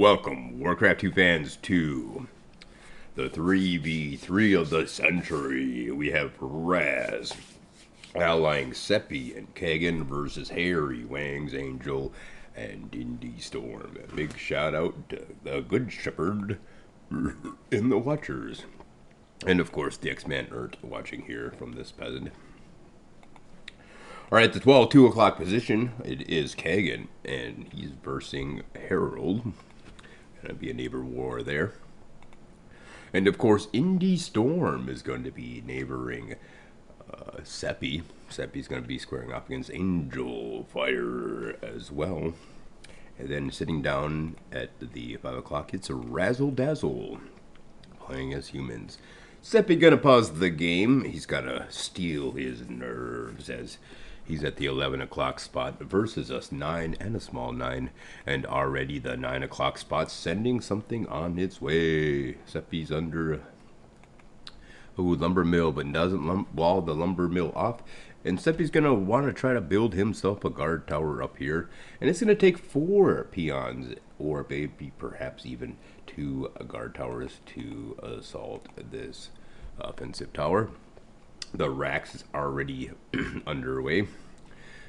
Welcome, Warcraft 2 fans, to the 3v3 of the century. We have Raz allying Sepi and Kagan versus Harry, Wang's Angel, and Indy Storm. A big shout out to the Good Shepherd in the Watchers. And of course, the X-Man Ert watching here from this peasant. Alright, the 2 o'clock position, it is Kagan, and he's versing Herald. Gonna be a neighbor war there. And of course, Indy Storm is going to be neighboring Sepi. Sepi's going to be squaring off against Angel Fire as well. And then sitting down at the 5 o'clock, it's a Razzle Dazzle playing as humans. Sepi gonna pause the game. He's gotta steel his nerves as he's at the 11 o'clock spot versus us 9 and a small 9. And already the 9 o'clock spot sending something on its way. Sepi's under lumber mill, but doesn't wall the lumber mill off. And Sepi's gonna want to try to build himself a guard tower up here. And it's gonna take 4 peons, or maybe perhaps even 2 guard towers to assault this offensive tower. The racks is already underway.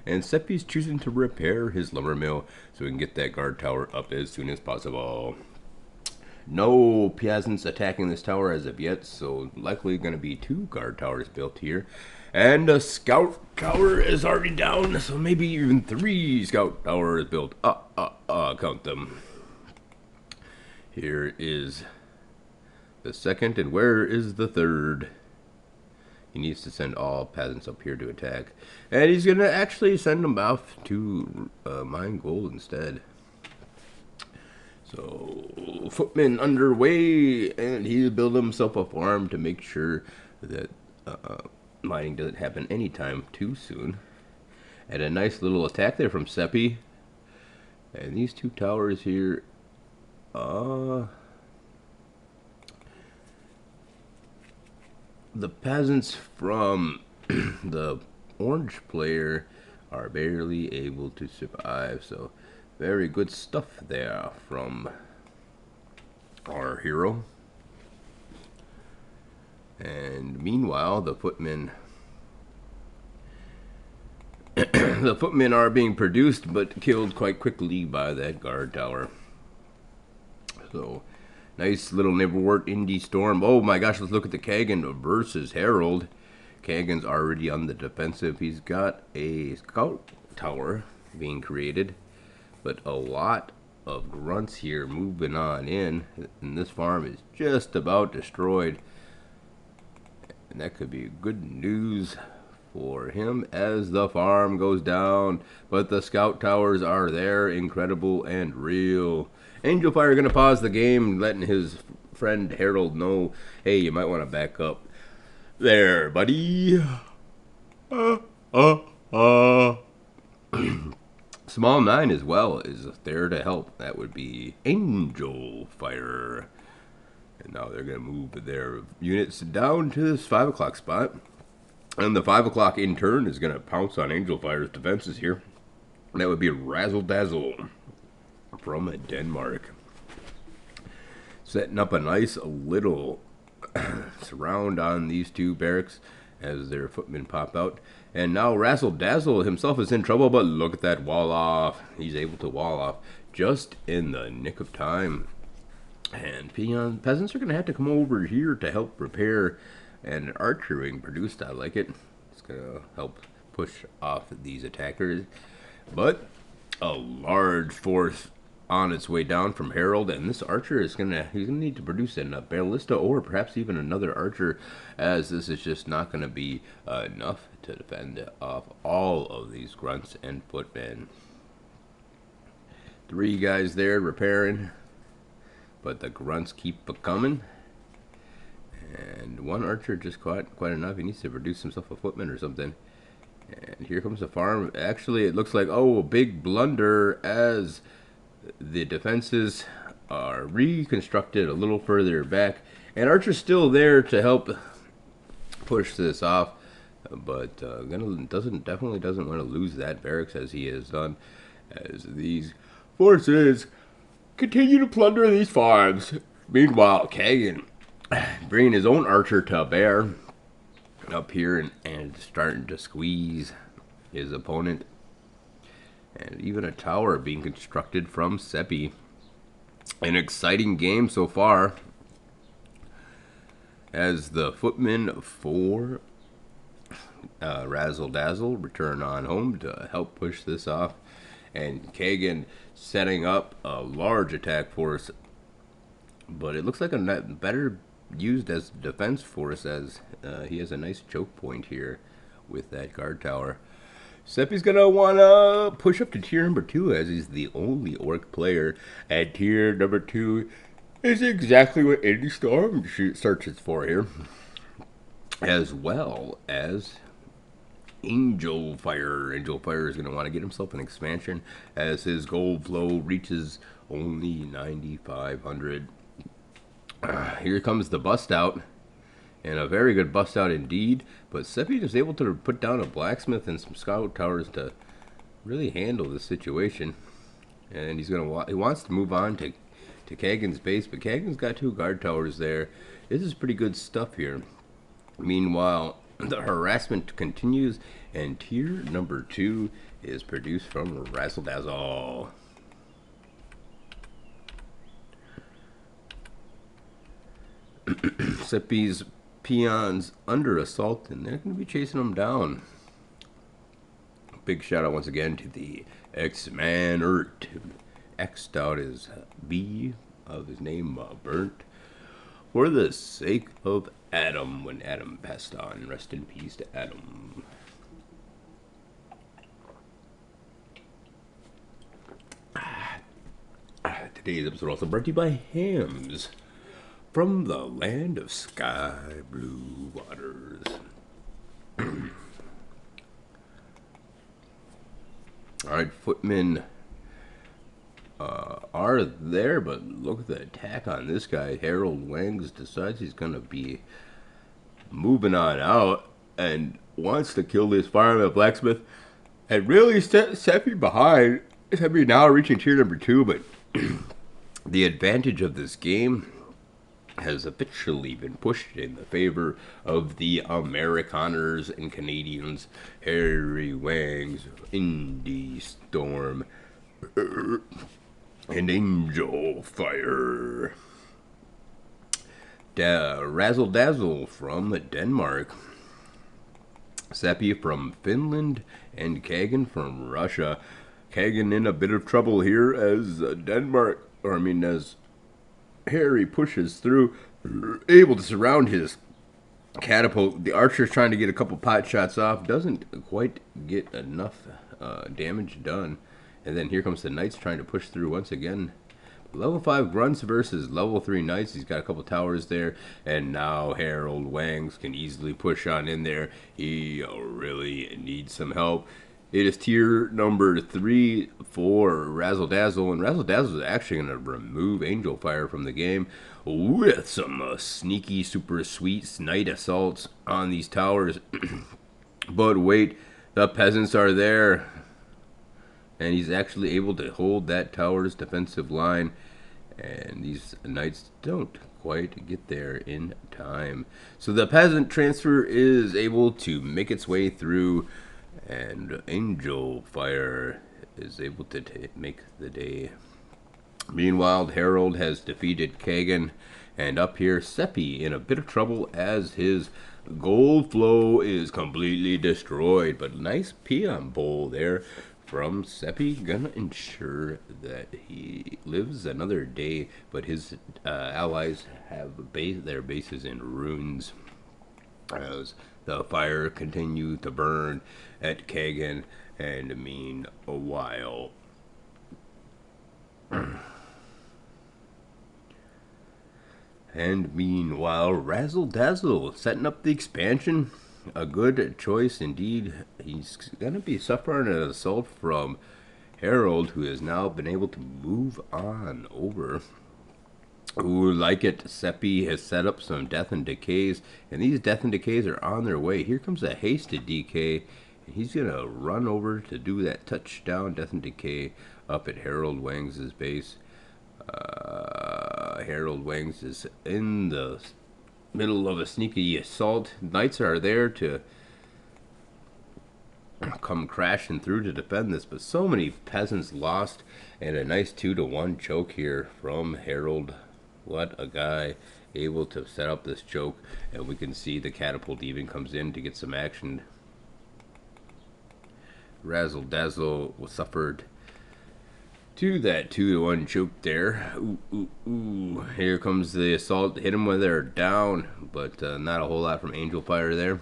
And Sepi's choosing to repair his lumber mill so we can get that guard tower up as soon as possible. No peasants attacking this tower as of yet, so likely going to be 2 guard towers built here. And a scout tower is already down, so maybe even 3 scout towers built. Count them. Here is the second, and where is the third? He needs to send all peasants up here to attack. And he's going to actually send them off to mine gold instead. So, footman underway, and he'll build himself a farm to make sure that mining doesn't happen anytime too soon. And a nice little attack there from Sepi. And these 2 towers here, the peasants from the orange player are barely able to survive, so very good stuff there from our hero. And meanwhile, the footmen the footmen are being produced but killed quite quickly by that guard tower. So nice little neighborhood Indy Storm. Oh my gosh, let's look at the Kagan versus Herald. Kagan's already on the defensive. He's got a scout tower being created, but a lot of grunts here moving on in. And this farm is just about destroyed. And that could be good news for him as the farm goes down. But the scout towers are there, incredible and real. Angel Fire going to pause the game, letting his friend Harold know, hey, you might want to back up there, buddy. Small 9 as well is there to help. That would be Angel Fire. And now they're going to move their units down to this 5 o'clock spot. And the 5 o'clock in turn is going to pounce on Angel Fire's defenses here. That would be Razzle Dazzle from Denmark. Setting up a nice little surround on these 2 barracks as their footmen pop out. And now Razzle Dazzle himself is in trouble, but look at that wall off. He's able to wall off just in the nick of time. And peasants are going to have to come over here to help repair, and archer being produced. I like it. It's going to help push off these attackers. But a large force on its way down from Herald, and this archer is he's gonna need to produce a ballista or perhaps even another archer, as this is just not gonna be enough to defend off all of these grunts and footmen. 3 guys there repairing, but the grunts keep coming. And 1 archer just quite enough. He needs to produce himself a footman or something. And here comes the farm. Actually, it looks like, oh, a big blunder as the defenses are reconstructed a little further back. And Archer's still there to help push this off. But definitely doesn't want to lose that barracks as he has done. As these forces continue to plunder these farms. Meanwhile, Kagan bringing his own archer to bear up here and starting to squeeze his opponent. And even a tower being constructed from Sepi. An exciting game so far, as the footmen for Razzle Dazzle return on home to help push this off. And Kagan setting up a large attack force, but it looks like a better used as defense force, as he has a nice choke point here with that guard tower. Sepi's gonna wanna push up to tier number 2, as he's the only orc player, and tier number 2 is exactly what Indy Storm searches for here, as well as Angel Fire. Angel Fire is going to want to get himself an expansion, as his gold flow reaches only 9,500. Here comes the bust out, and a very good bust out indeed. But Sepi is able to put down a blacksmith and some scout towers to really handle the situation. And he wants to move on to Kagan's base, but Kagan's got 2 guard towers there. This is pretty good stuff here. Meanwhile, the harassment continues, and tier number 2 is produced from Razzle Dazzle. Sepi's peons under assault, and they're going to be chasing them down. Big shout out once again to the X-Man Ert, who X'd out his B of his name burnt for the sake of Adam when Adam passed on. Rest in peace to Adam. Today's episode also brought to you by Hams from the land of sky blue waters. Alright, footmen are there, but look at the attack on this guy. Harold Wangs decides he's going to be moving on out and wants to kill this fireman blacksmith and really set Sepi behind. Sepi now reaching tier number 2, but the advantage of this game has officially been pushed in the favor of the Amerikaners and Canadians. Harry Wangs, Indy Storm, and Angel Fire. Razzle Dazzle from Denmark. Sepi from Finland, and Kagan from Russia. Kagan in a bit of trouble here as as Harry pushes through, able to surround his catapult. The archer's trying to get a couple pot shots off, doesn't quite get enough damage done. And then here comes the knights trying to push through once again. Level 5 grunts versus level 3 knights. He's got a couple towers there, and now Harold Wangs can easily push on in there. He really needs some help. It is tier number 3 for Razzle Dazzle, and Razzle Dazzle is actually going to remove Angel Fire from the game with some sneaky, super sweet night assaults on these towers. But wait, the peasants are there, and he's actually able to hold that tower's defensive line, and these knights don't quite get there in time. So the peasant transfer is able to make its way through, and Angel Fire is able to make the day. Meanwhile, Harold has defeated Kagan, and up here, Sepi in a bit of trouble as his gold flow is completely destroyed. But nice peon bowl there from Sepi, gonna ensure that he lives another day, but his allies have their bases in ruins as the fire continue to burn at Kagan. And meanwhile, Razzle Dazzle setting up the expansion. A good choice indeed. He's going to be suffering an assault from Harold, who has now been able to move on over. Ooh, like it. Sepi has set up some Death and Decays, and these Death and Decays are on their way. Here comes a Hasted DK, and he's going to run over to do that touchdown Death and Decay up at Harold Wangs' base. Harold Wings is in the middle of a sneaky assault. Knights are there to come crashing through to defend this, but so many peasants lost, and a nice 2-to-1 choke here from Harold. What a guy, able to set up this choke, and we can see the catapult even comes in to get some action. Razzle Dazzle was suffered to that 2-to-1 choke there. Ooh, ooh, ooh. Here comes the assault. Hit him when they're down, but not a whole lot from Angel Fire there.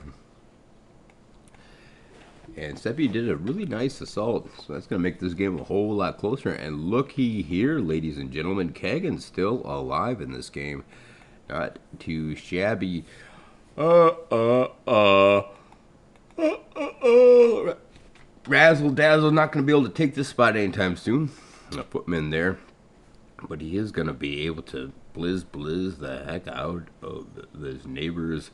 And Sepi did a really nice assault, so that's going to make this game a whole lot closer. And looky here, ladies and gentlemen, Kagan's still alive in this game. Not too shabby. Razzle Dazzle not going to be able to take this spot anytime soon. A footman there, but he is going to be able to blizz the heck out of his neighbor's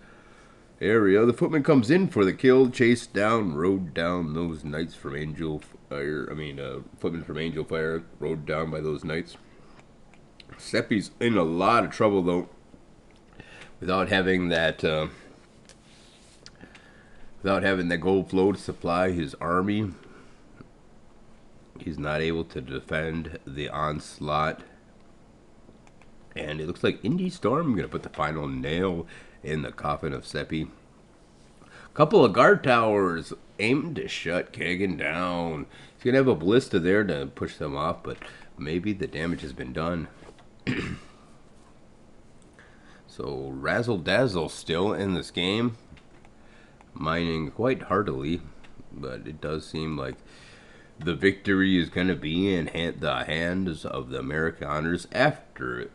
area. The footman comes in for the kill, chased down, rode down those knights from Angel Fire. Footman from Angel Fire, rode down by those knights. Sepi's in a lot of trouble though, without having that gold flow to supply his army. He's not able to defend the onslaught. And it looks like Indy Storm going to put the final nail in the coffin of Sepi. Couple of guard towers aimed to shut Kagan down. He's going to have a ballista there to push them off, but maybe the damage has been done. So Razzle Dazzle still in this game, mining quite heartily, but it does seem like the victory is going to be in the hands of the Amerikaners after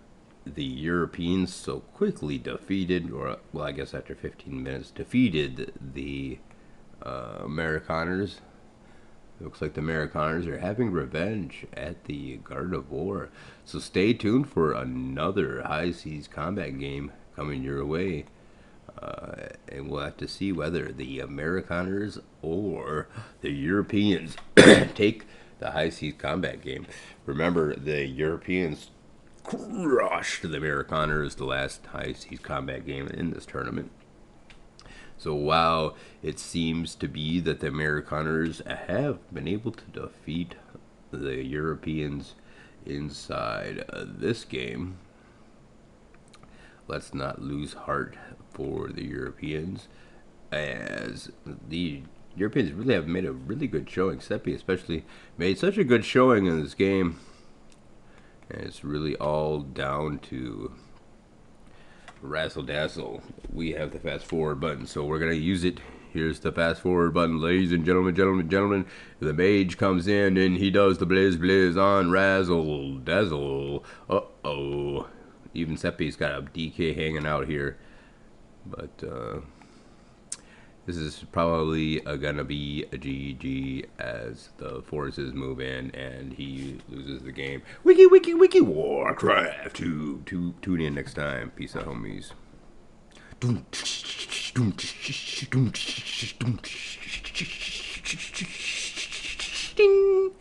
the Europeans so quickly defeated, or well, I guess after 15 minutes, defeated the Amerikaners. It looks like the Amerikaners are having revenge at the Guard of War. So stay tuned for another High Seas combat game coming your way. And we'll have to see whether the Amerikaners or the Europeans take the High Seas combat game. Remember, the Europeans crushed the Amerikaners the last High Seas combat game in this tournament. So while it seems to be that the Amerikaners have been able to defeat the Europeans inside this game, let's not lose heart for the Europeans, as the Europeans really have made a really good showing. Sepi especially made such a good showing in this game, and it's really all down to Razzle Dazzle. We have the fast forward button, so we're going to use it. Here's the fast forward button, ladies and gentlemen. The mage comes in and he does the blizz on Razzle Dazzle. Uh-oh. Even Sepi's got a DK hanging out here. But this is probably gonna be a GG as the forces move in and he loses the game. Wiki Warcraft 2. Tune in next time. Peace out, homies. Ding.